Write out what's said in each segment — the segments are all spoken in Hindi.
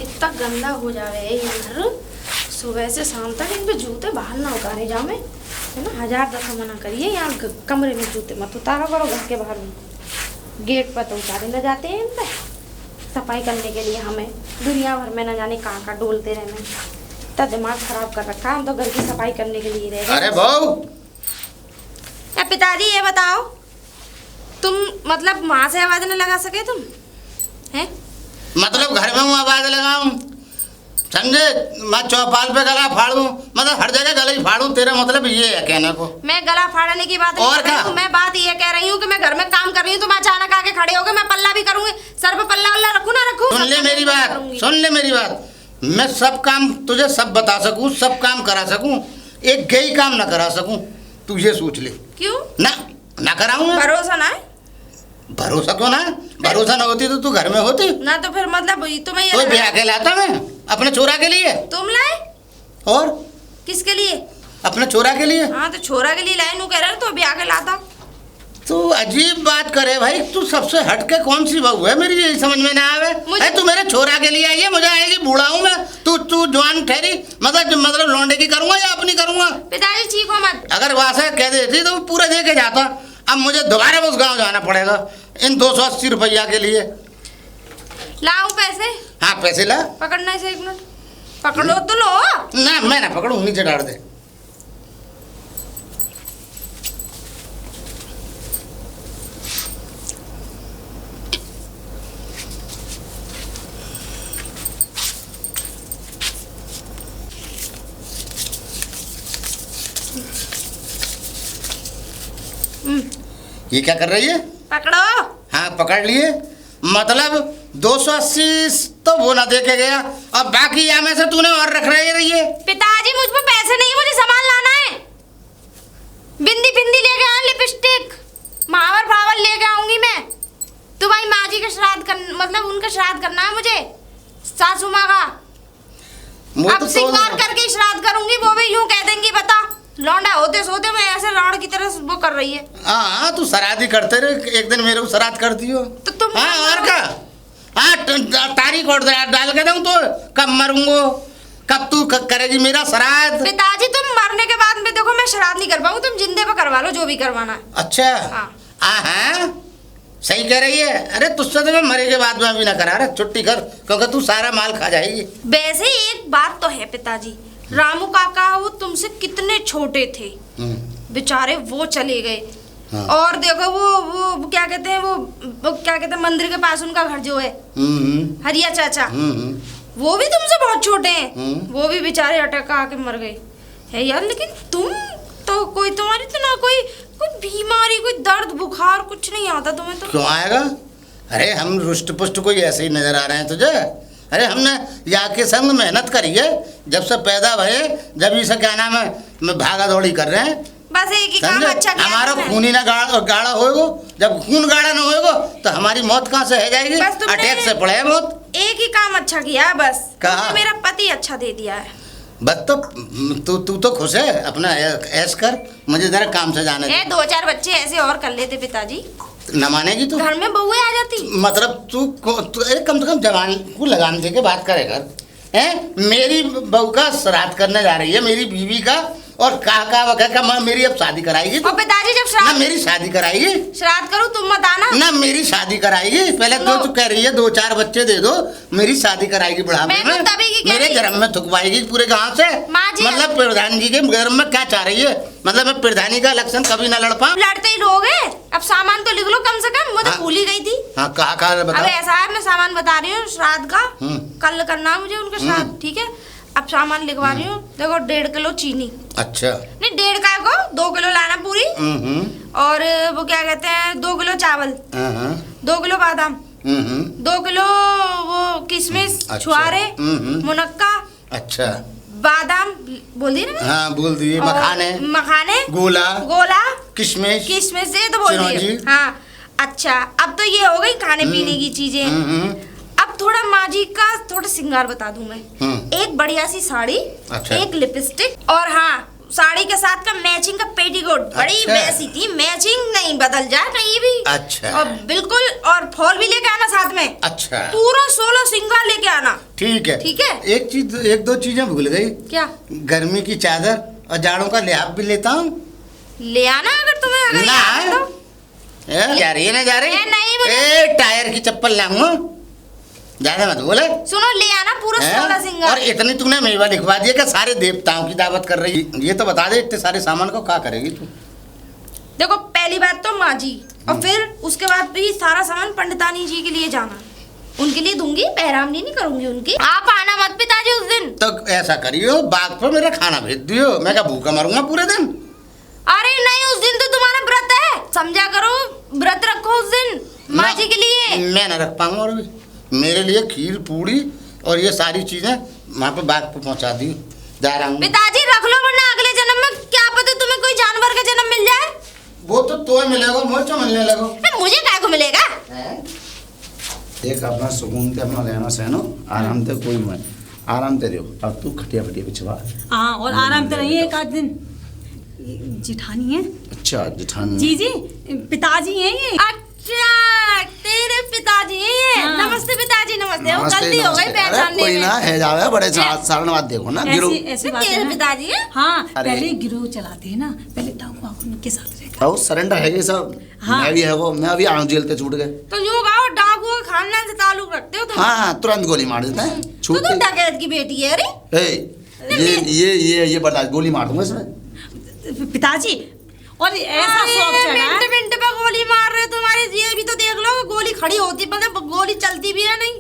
इतना गंदा हो जावे है ये घर। सुबह से शाम तक इन पे जूते बाहर ना उतारे जाओ। मैं है ना 1000 दफा मना करिए, यहाँ कमरे में जूते मत उतारा करो, घर के बाहर में गेट पर तो उतारे न जाते हैं इन पे सफाई करने के लिए। हमें दुनिया भर में न जाने कहाँ डोलते रहना, इतना दिमाग खराब कर रखा है। हम तो घर की सफाई करने के लिए रह। अरे बहू, पिताजी ये बताओ, तुम मतलब वहां से आवाज न लगा सके तुम हैं? मतलब घर में हूँ आवाज लगाऊं, समझे? मैं चौपाल पे गला फाड़ूं, मतलब हर जगह गला ही फाड़ूं, तेरा मतलब ये है कहने को? मैं गला फाड़ने की बात और क्या? मैं बात ये कह रही हूँ कि मैं घर में काम कर रही हूँ, तुम अचानक आके खड़े हो गए। मैं पल्ला भी करूंगी, सर पे पल्ला वल्ला रखूं ना रखूं? सुन ले मेरी बात, सुन ले मेरी बात। मैं सब काम तुझे सब बता सकूं, सब काम करा सकूं, एक गई काम ना करा सकूं, तू ये सोच ले। क्यों ना कराऊं? भरोसा ना है? भरोसा तो ना, भरोसा ना होती तो तू घर में होती ना। तो फिर मतलब तुम्हें तो ब्याह के लाता मैं अपने छोरा के लिए। तुम लाए? और किसके लिए? अपने छोरा के लिए। हाँ तो छोरा के लिए लाए, नू कह रहे तो ब्याह के लाता। तू अजीब बात करे भाई, तू सबसे हटके कौन सी बहू है मेरी, यही समझ में ना आवे। तू मेरे छोरा के लिए आई है, मुझे आएगी बूढ़ा हूँ मैं, तू जवान ठहरी, मतलब लौंडे की करूंगा या अपनी करूंगा? पिताजी चीखो मत। अगर वहां से कह देती तो पूरा दे के जाता। अब मुझे दोबारा उस गांव जाना पड़ेगा इन 280 रुपया के लिए। लाऊं पैसे? हाँ पैसे ला। पकड़ना से 1 मिनट, पकड़ो तो लो ना। मैं ना पकड़ू, नीचे डाल दे। ये क्या कर रही है? पकड़ो। हाँ पकड़ लिए। मतलब 280 तो वो ना दे के गया, और बाकी यहाँ में से तूने और रख रही है। पिताजी मुझ पे पैसे नहीं, मुझे सामान लाना है। बिंदी बिंदी लेके आऊं, लिपस्टिक, महावर फावर लेके आऊंगी मैं। तुम्हारी माँ जी का श्राद्ध कर, मतलब उनका श्राद्ध करना है मुझे, सासू माँ का। अब सिंगार करके श्राद्ध करूंगी, वो भी यूं कह देंगी बता लौंडा होते सोते मैं ऐसे लौंड की तरह वो कर रही है। हाँ तू श्राद्ध ही करते रहे, एक दिन मेरे को श्राद्ध कर दियो तो तुम। हाँ और क्या? हाँ तारीख और डाल के दूं तो कब मरूंगो, कब तू करेगी मेरा श्राद्ध? पिताजी तुम मरने के बाद में देखो मैं श्राद्ध नहीं कर पाऊंगी, तुम जिंदे पे करवा लो जो भी करवाना है। अच्छा हाँ सही कह रही है। अरे तुझसे तो मैं मरे के बाद में भी ना करा रहा, छुट्टी कर, क्योंकि तू सारा माल खा जाएगी। वैसे एक बात तो है पिताजी, रामू काका वो तुमसे कितने छोटे थे बेचारे, वो चले गए। हाँ। और देखो वो क्या कहते हैं, वो क्या कहते हैं मंदिर के पास उनका घर जो है हरिया चाचा, वो भी तुमसे बहुत छोटे हैं। वो भी बेचारे अटैक आके मर गए है यार। लेकिन तुम तो कोई, तुम्हारी तो ना कोई बीमारी, कोई दर्द बुखार कुछ नहीं आता तुम्हें तो। क्यों आएगा? अरे हम रुष्ट पुष्ट कोई ऐसे ही नजर आ रहे हैं तुझे? अरे हमने यहाँ के संग मेहनत करी है, जब से पैदा भये, जब इसे क्या नाम है मैं भागा दौड़ी कर रहे हैं। बस एक ही काम अच्छा किया हमारा खून ही ना गाढ़ा होएगो, जब खून गाढ़ा ना होएगो तो हमारी मौत कहाँ से है जाएगी? अटैक से पड़े मौत। एक ही काम अच्छा किया बस, कहा? मेरा पति अच्छा दे दिया है बस। तो तू तो खुश है, अपना ऐश कर, मुझे जरा काम से जाने दे। 2-4 बच्चे ऐसे और कर लेते पिताजी। न मानेगी तू? घर में बहुएं आ जाती। मतलब तू कम से कम जवान को लगाम दे के बात करे कर। हैं मेरी बहू का श्राद्ध करने जा रही है, मेरी बीवी का, और कहा मेरी अब शादी कराएगी और पिताजी जब श्राद्ध, ना मेरी शादी कराएगी? श्राद्ध करूं तुम मत आना ना, मेरी शादी कराएगी। पहले तो तू कह रही है 2-4 बच्चे दे दो, मेरी शादी कराएगी बुढ़ापे में, मेरे घर में थुकवाएगी पूरे गांव से। मतलब प्रधान जी के घर में क्या चाह रही है? मतलब मैं प्रधानी का इलेक्शन कभी ना लड़ पाऊं? लड़ते ही लोग हैं। अब सामान तो लिख लो कम से कम, मुझे भूल ही गई थी। हाँ कहा बता। अब ऐसा है, मैं सामान बता रही हूँ श्राद्ध का, कल करना है मुझे उनका श्राद्ध, ठीक है? अब सामान लिखवा रही हूँ। देखो 1.5 किलो चीनी। अच्छा नहीं 1.5 का को 2 किलो लाना पूरी। और वो क्या कहते हैं 2 किलो चावल, 2 किलो बादाम, 2 किलो वो किशमिश, छुआरे, मुनक्का। अच्छा बादाम बोल दिए ना? हाँ बोल दिए। मखाने, गोला किशमिश ये तो बोल दिए। हाँ अच्छा, अब तो ये हो गई खाने पीने की चीजें। अब थोड़ा माँ जी का थोड़ा श्रृंगार बता दूं मैं। एक बढ़िया सी साड़ी, अच्छा। एक लिपस्टिक, और हाँ साड़ी के साथ का मैचिंग का पेटीकोट, बड़ी अच्छा। वैसी थी, मैचिंग नहीं बदल जाए कहीं भी। अच्छा। और बिल्कुल, और फॉल भी लेके आना साथ में। अच्छा। पूरा 16 श्रृंगार लेके आना। ठीक है। ठीक है। एक दो चीजें भूल गई। क्या? गर्मी की चादर और जाड़ों का लिहाफ भी लेता हूँ। ले आना अगर तुम्हें अगर याद है तो। जा रही है ना जा रही? नहीं मुझे। टायर की चप्पल लाऊंगा, ज्यादा मत बोले। सुनो, ले आना पूरा 16 श्रृंगार। और इतनी तूने मेवा लिखवा दिया कि सारे देवताओं की दावत कर रही। ये तो बता दे, इतने सारे सामान को क्या करेगी तू? देखो, पहली बात तो माँ जी, और फिर उसके बाद भी सारा सामान पंडितानी जी के लिए जाना, उनके लिए दूंगी, पैरामनी नहीं करूंगी उनकी। आप आना मत पिताजी उस दिन। तो ऐसा करियो, बाग पर मेरा खाना भेज दियो, मैं क्या भूखा मरूंगा पूरे दिन? अरे नहीं, उस दिन तो तुम्हारा व्रत है, समझा करो, व्रत रखो उस दिन माँ जी के लिए। मैं न रख पाऊंगा, और भी मेरे लिए खीर पूड़ी और ये सारी चीजें वहाँ पे बाग पे पहुँचा दी। जा रहा हूँ पिताजी, रख लो, वरना अगले जन्म में क्या पता तुम्हें कोई जानवर का जन्म मिल जाए। वो तो मिलेगा, मुझे मिलने लगो। मुझे क्या को मिलेगा? एक अपना सुकून के अपना लेना सहनो, आराम से कोई मैं आराम से रहो। अब तू खटिया खटिया पिछवा। हाँ, और आराम से रहिए एक आध दिन। जिठानी है। अच्छा, जिठानी। जी पिताजी हैं ये। अच्छा, तेरे पिताजी हैं ये। हाँ। नमस्ते पिताजी, नमस्ते। वो गलती हो गई पहचानने कोई में। ना है, जावे बड़े सारण बात देखो ना, गिरो। ऐसी बात तेरे है ना? पिताजी हैं? हाँ, अरे। पहले गिरोह चलाते हैं ना, पहले डाकू उनके साथ रहकर। और सरेंडर है ये सब। हाँ। मैं भी है वो, मैं अभी आऊँ जेल से छूट गए। तो यूँ गाओ, डाकू के खानदान से ताल्लुक रखते हो तुम? हाँ, तुरंत गोली मार देते हैं तो छूट तुम डकैत की बेटी है? अरे ये बर्दाश्त, गोली मार दूंगा इसमें। पिताजी, और ऐसा शौक चढ़ा मिनट है। मिनट पे गोली मार रहे हो तुम्हारे। ये भी तो देख लो, गोली खड़ी होती, मतलब गोली चलती भी है नहीं।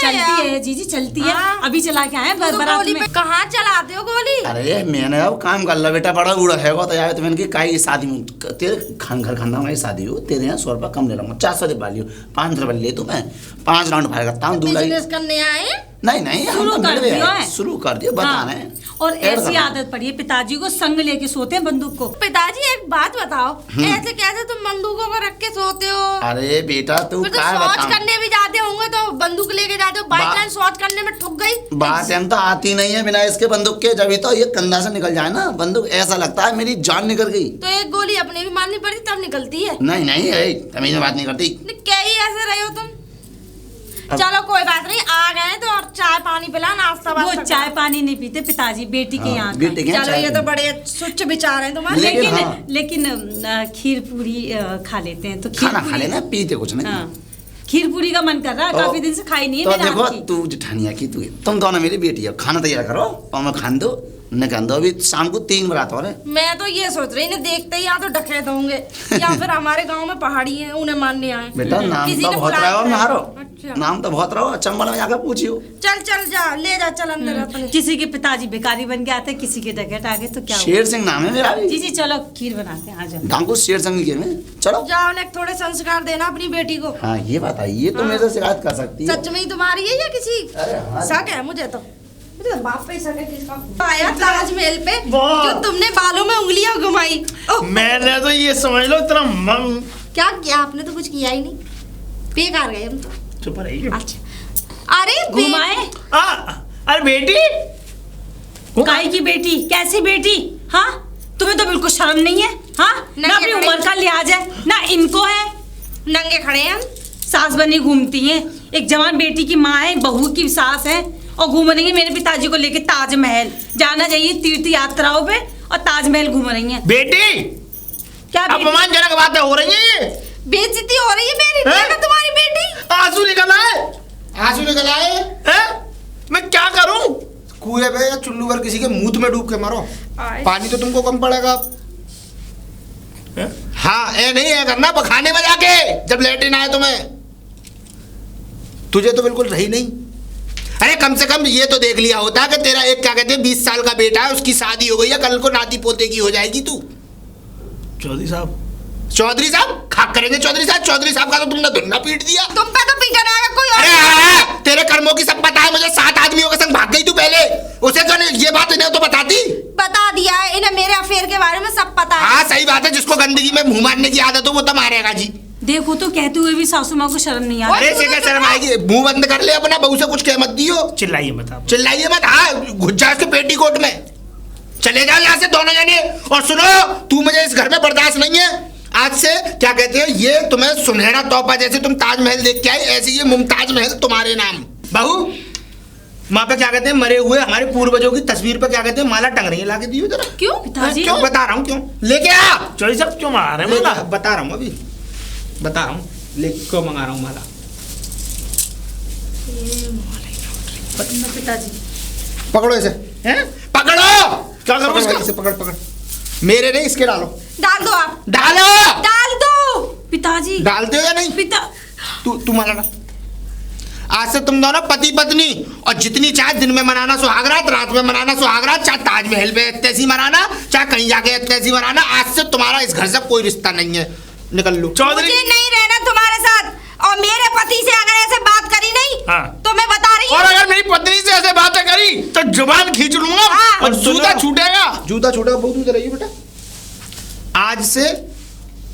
चलती है जीजी, चलती है। हाँ। अभी चला के आए तो बारात गोली में। पे कहाँ चलाते हो गोली? अरे मैंने अब काम कर ला बेटा, बड़ा बूढ़ा है वो तो यार, तो मैंने की काई शादी में तेरे घर खाना में शादी हो, तेरे यहाँ 100 रुपया कम ले लूंगा, 400 दे लियो, 500 रुपये ले, तो मैं 5 राउंड फायर करता हूँ। बिजनेस करने आए? नहीं शुरू कर दिया है। शुरू कर दिया, बता हाँ। रहे हैं। और ऐड ऐसी करना। आदत पड़ी है पिताजी को, संग लेके सोते हैं बंदूक को। पिताजी, एक बात बताओ, ऐसे कैसे तुम बंदूकों को रख के सोते हो? अरे बेटा तू फिर तो क्या शौच बताऊं? करने भी जाते होंगे तो बंदूक लेके जाते हो, बाई चांस शौच करने में ठुक गई। बात हम तो आती नहीं है बिना इसके बंदूक के, जब तो ये कंधा से निकल जाए ना बंदूक, ऐसा लगता है मेरी जान निकल गई। तो एक गोली अपने भी मारनी पड़ती तब निकलती है। नहीं तमीज में बात नहीं करती। क्या ही ऐसे रहे हो तुम? चलो कोई बात नहीं, आ गए तो और चाय पानी पिला, नाश्ता वो वास्ता चाय करा। पानी नहीं पीते पिताजी, बेटी के यहाँ का। बेटे के यहाँ चलो, चाय ये तो पीनी। बड़े सुच्च विचार हैं तुम्हारे। लेकिन खीर पूरी खा लेते हैं तो खीर खाना खा पूरी- लेना, पीते कुछ नहीं। हाँ, खीर पूरी का मन कर रहा है, तो- काफी दिन से खाई नहीं है तो मेरे देखो हाथ की। तू जिठानिया की तू, तुम दोनों मेरी बेटी है, खाना तैयार करो और मैं खान दो, न खान दो। अभी शाम को 3 बरात हो रहे। मैं तो ये सोच रही, इन्हें देखते ही या तो डकैत होंगे या फिर हमारे गांव में पहाड़ी हैं, उन्हें मारने आए। बेटा नाम किसी तो ने बहुत बुलाया रहो है। नहारो, अच्छा। नाम तो बहुत रहो, चंबल में जाकर पूछियो। चल चल जा, ले जा, चल अंदर अपने। किसी के पिताजी भिखारी बन के आते, किसी के डकैत आ गए, तो क्या हुआ? शेर सिंह नाम है मेरा भी। जी चलो खीर बनाते हैं, आ जाओ। डांगू शेर सिंह के में चलो। जाओ, उन्हें थोड़े संस्कार देना अपनी बेटी को। हाँ ये बताइए, ये तो मेरे से शिकायत कर सकती है। सच में ही तुम्हारी है या किसी अरे हाँ। शक है? मुझे तो बाप पे शक है किसका। आया ताजमहल पे जो तुमने बालों में उंगलियां घुमाई। ओह, मैंने तो ये समझ लो तेरा मन। क्या किया आपने? तो कुछ किया ही नहीं, बेकार गए हम तो। चुप रहिए। अच्छा, अरे घुमाए? अरे बेटी, काई की बेटी? कैसी बेटी? हाँ, तुम्हें तो बिल्कुल शर्म नहीं है। हाँ, ना अपनी खड़े। उम्र का लिहाज है ना इनको है। नंगे खड़े हैं हम। सास बनी घूमती हैं, एक जवान बेटी की माँ है, बहू की सास है, और घूम रही है मेरे पिताजी को लेके ताजमहल। जाना चाहिए तीर्थ यात्राओं पे, और ताजमहल घूम रही हैं। बेटी क्या बेटी? अपमानजनक बातें हो रही हैं ये। बेइज्जती हो रही है मेरी। हैं? देखो तुम्हारी बेटी। आंसू निकल आए। आंसू निकल आए। हैं? मैं क्या करूं? कुएं पे या चुल्लू पर किसी के मुंह में डूब के मरो, पानी तो तुमको कम पड़ेगा। हाँ ये नहीं है करना बखाने में जाके जब लेटिन आए तुम्हें। तुझे तो बिल्कुल रही नहीं। अरे कम से कम ये तो देख लिया होता कि तेरा एक क्या कहते हैं 20 साल का बेटा है, उसकी शादी हो गई है, कल को नाती पोते की हो जाएगी तू। चौधरी साहब, चौधरी साहब खाक करेंगे चौधरी साहब। चौधरी साहब का तो तुमने धुन्ना पीट दिया। तुम पे तो पीछा रहेगा कोई और। अरे हाँ, तेरे कर्मों की सब पता है मुझे। 7 आदमियों के संग भाग गई तू पहले, उसे तो नहीं ये बात इन्हें तो बताती। बता दिया है इन्हें, मेरे अफेयर के बारे में सब पता है। हाँ सही बात है, जिसको गंदगी में मुंह मारने की आदत हो वो तो मारेगा जी। देखो तो कहते हुए भी सासू माँ को शर्म नहीं आती। अरे से क्या शर्म आएगी? मुंह बंद कर ले अपना, बहू से कुछ कह मत दियो। चिल्लाइए मत आप। चिल्लाइए मत। हाँ घुस जा उसके पेटीकोट में। चले जाओ यहाँ से दोनों जने। और सुनो, तू मुझे इस घर में बर्दाश्त नहीं है। आज से क्या कहते हैं, ये तुम्हें सुनहरा तोहफा, जैसे तुम ताजमहल देख के आई, ऐसे ये मुमताज महल तुम्हारे नाम। बहू, वहाँ पे क्या कहते हैं, मरे हुए हमारे पूर्वजों की तस्वीर पे क्या कहते हैं, माला टंग रही है, लाके दियो जरा। क्यों पिताजी? क्यों बता रहा हूँ, क्यों लेके आ। चौधरी साहब क्यों मार रहे हैं माला? बता रहा हूँ अभी, बता रहा हूँ क्यों मंगा रहा हूँ माला। पिताजी पकड़ो इसे, हैं? पकड़ो। क्या करूं पकड़ इसका? इसे, पकड़ पकड़। मेरे नहीं, इसके डालो। डाल दो आप, डालो। डाल दो पिताजी। डालते हो या नहीं? पिता तू माला डाल। आज से तुम दोनों पति पत्नी, और जितनी चाहे दिन में मनाना सुहागरात, रात में मनाना सुहागरात, चाहे ताजमहल पे तैसी मनाना, चाहे कहीं जाके तैसी मनाना। आज से तुम्हारा इस घर से कोई रिश्ता नहीं है, निकल लो। चौधरी मुझे नहीं रहना तुम्हारे साथ, और मेरे पति से अगर ऐसे बात करी नहीं, हाँ। तो मैं बता रही हूँ। और अगर मेरी पत्नी से ऐसे बातें करी तो जुबान खींच लूंगा हाँ। और जूता छूटेगा। जूता छूटा, बहुत दूर रहिए बेटा। आज से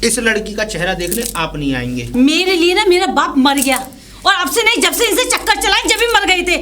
इस लड़की का चेहरा देखने आप नहीं आएंगे। मेरे लिए ना मेरा बाप मर गया, और अब से नहीं, जब से इनसे चक्कर चलाए जब भी मर गए थे।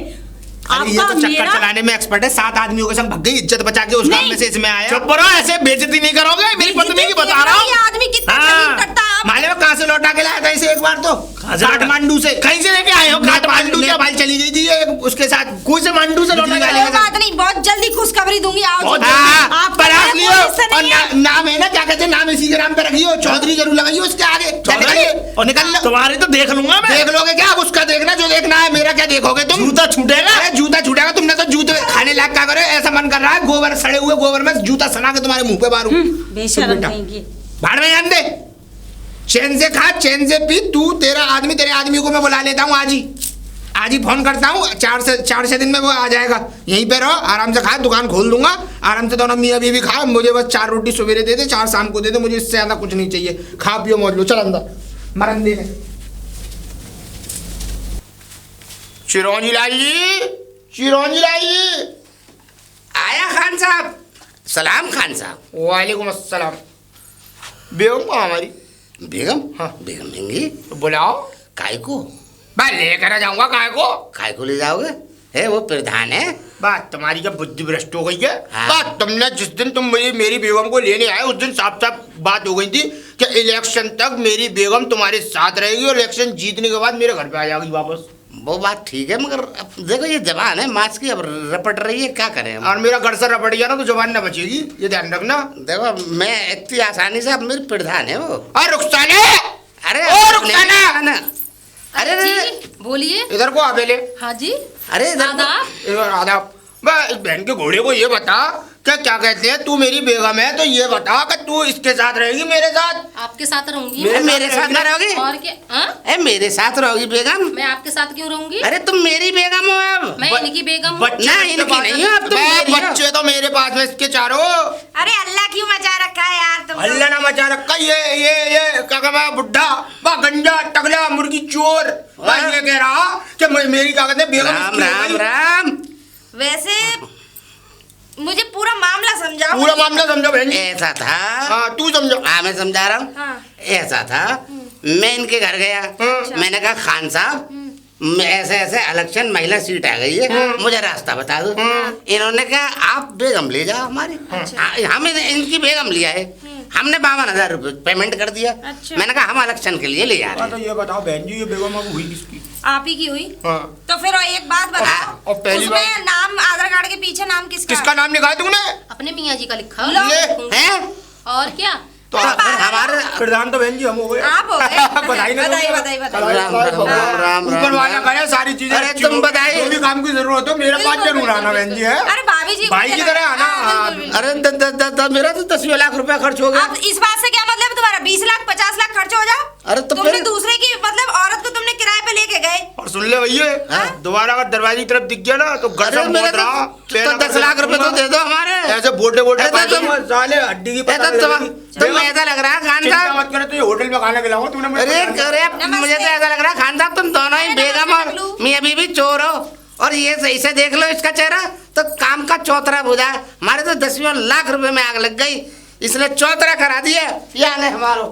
अरे ये तो चक्कर चलाने में एक्सपर्ट है, 7 आदमियों के संग भग गई, इज्जत बचा के उस गांव में से इसमें आया। चुप रहो, ऐसे बेइज्जती नहीं करोगे मेरी पत्नी की, बता रहा ये हूँ। आदमी कितना हाँ। जलील करता है। मालूम कहाँ से लौटा के लाया था इसे एक बार तो? कहाँ से लौटा? काठमांडू से। कहीं से लेके आए हो? काठमांडू नेपाल चली गई थी ये उसके साथ। कोई से मांडू से लौटा बिजली के वाले कोई बात नहीं, बहुत जल्दी खुशखबरी दूंगी। आओ बहुत जी। हाँ, आप पराग लियो। पुलिस से और नहीं है। नाम है ना, क्या कहते हैं, नाम इसी के नाम पे रखियो, चौधरी जरूर लगाइयो उसके आगे। चौधरी, और निकल लो। तुम्हारी तो देख लूंगा मैं। देख लोगे क्या? अब उसका देखना जो देखना है, मेरा क्या देखोगे तुम? जूता छूटेगा। अरे जूता छूटेगा, तुमने तो जूते खाने लायक क्या करे, ऐसा मन कर रहा है गोबर, सड़े हुए गोबर में जूता सना के तुम्हारे मुंह पे मारूं। बेशरम कहेंगे। भाड़ में जान दे, चैन से खा, चैन से पी। तू तेरा आदमी, तेरे आदमी को मैं बुला लेता हूँ आज ही फोन करता हूँ। 4 दिन में वो आ जाएगा। यहीं पे रहो, आराम से खा, दुकान खोल दूंगा आराम से। दोनों मियाँ बीवी खा, मुझे बस 4 रोटी सवेरे दे दे, 4 शाम को दे दे, मुझे इससे ज्यादा कुछ नहीं चाहिए। खा पियो मौज लो, चल अंदर मरंदी में। चिरौंजी लाल जी, चिरौंजी लाल जी। आया खान साहब। सलाम खान साहब। वालेकुम अस्सलाम। बेगम को हमारी बेगम? हाँ। बेगम देंगी। बुलाओ। काय को? मैं लेकर जाऊंगा, काय को? काय को ले जाओगे? है वो प्रधान है। बात तुम्हारी क्या बुद्धि भ्रष्ट हो गई है? हाँ। बात तुमने जिस दिन तुम मेरी बेगम को लेने आए उस दिन साफ साफ बात हो गई थी कि इलेक्शन तक मेरी बेगम तुम्हारे साथ रहेगी और इलेक्शन जीतने के बाद मेरे घर पे आ जाएगी वापस। वो बात ठीक है, मगर अब देखो ये जवान है, मास्क की अब रपट रही है, क्या करें हम? और मेरा घर से रपट गया ना तो जवान ना बचेगी, ये ध्यान रखना। देखो मैं इतनी आसानी से, अब मेरी प्रधान है वो। और रुखसाना, अरे ओ रुखसाना, अरे बोलिए। इधर को आ पहले। हाँ जी। अरे इधर को। आदाब। इधर आदाब। बस इस बहन के घोड़े को ये बता कि क्या कहते हैं, तू मेरी बेगम है तो ये बता कि तू इसके साथ रहेगी मेरे साथ? आपके साथ रहूंगी। मेरे साथ ना रहोगी? और क्या? हाँ? ए मेरे साथ रहोगी बेगम? मैं आपके साथ क्यों रहूंगी? अरे तुम मेरी बेगम हो अब। मैं इनकी बेगम हूँ। बच्चे ना, इसके इनकी पास नहीं है। हो, अब तुम मेरी हो। बच्चे तो मेरे पास में इसके चारों। अरे अल्लाह क्यों मचा रखा है यार तुम? अल्लाह ना मचा रखा, ये क्या कहता है, बुड्ढा बा, गंजा टकला मुर्गी चोर बा, ये कह रहा कि मेरी क्या कहते हैं बेगम राम इसकी हो राम गई। राम। वैसे मुझे पूरा मामला समझाओ। पूरा मामला समझो बहन जी। ऐसा था। हाँ तू समझो। हाँ मैं समझा रहा हूँ। हाँ। ऐसा था, मैं इनके घर गया, मैंने कहा खान साहब मैं ऐसे ऐसे इलेक्शन महिला सीट आ गई है, मुझे रास्ता बता दो। इन्होंने कहा आप बेगम ले जाओ हमारी। हम इनकी बेगम लिया है, हमने 52,000 रुपये पेमेंट कर दिया। अच्छा। मैंने कहा हम इलेक्शन के लिए ले जा रहे तो हैं। ये बताओ बहन जी, ये बेगम अब हुई किसकी? आप ही की हुई। हाँ। तो फिर एक बात बताओ, और पहली उसमें नाम आधार कार्ड के पीछे नाम किसका? किसका नाम लिखा है तूने? अपने मियाँ जी का लिखा लो। ये हैं? और क्या? तो फिर हमारे प्रधान तो बहन जी हम हो गए। आप हो गए। बधाई ना बधाई, दो। बधाई, बधाई। राम राम राम राम ऊपर राम वाला करे सारी चीजें। अरे अच्छी तुम हो। बधाई। जो भी काम की जरूरत हो मेरे पास जरूर आना बहन जी है। अरे भाभी जी भाई की तरह आना। हाँ, बिल्कुल, बिल्कुल। अरे मेरा तो 10 लाख रुपया खर्च हो गया। अब इस बात से क्या मतलब तुम्हारा 20 लाख 50 लाख खर्च हो जाओ? अरे तो तुमने फिर दूसरे की मतलब औरत को तुमने किराए पे लेके गए। और सुन ले भैया, दोबारा अगर दरवाजे की तरफ दिख गया ना तो घर अरे से मेरे मत रहा। तो 10 लाख रुपए तो दे दो हमारे। ऐसे बोटे बोटे अरे तो तुम- साले हड्डी की पता तुम ऐसा लग रहा है खान चिंता साहब। मत करे, तो ये होटल में खाना खिलाऊंगा तूने मुझे अरे बता दिया। अरे मुझे तो ऐसा लग रहा है खान साहब तुम दोनों ही बेगम और मियाँ बीवी चोर हो, और ये सही से देख लो इसका चेहरा तो काम का चौतरा बुझा। हमारे तो 10 लाख रुपए में आग लग गई, इसने चौतरा करा दिया। या नहीं हमारो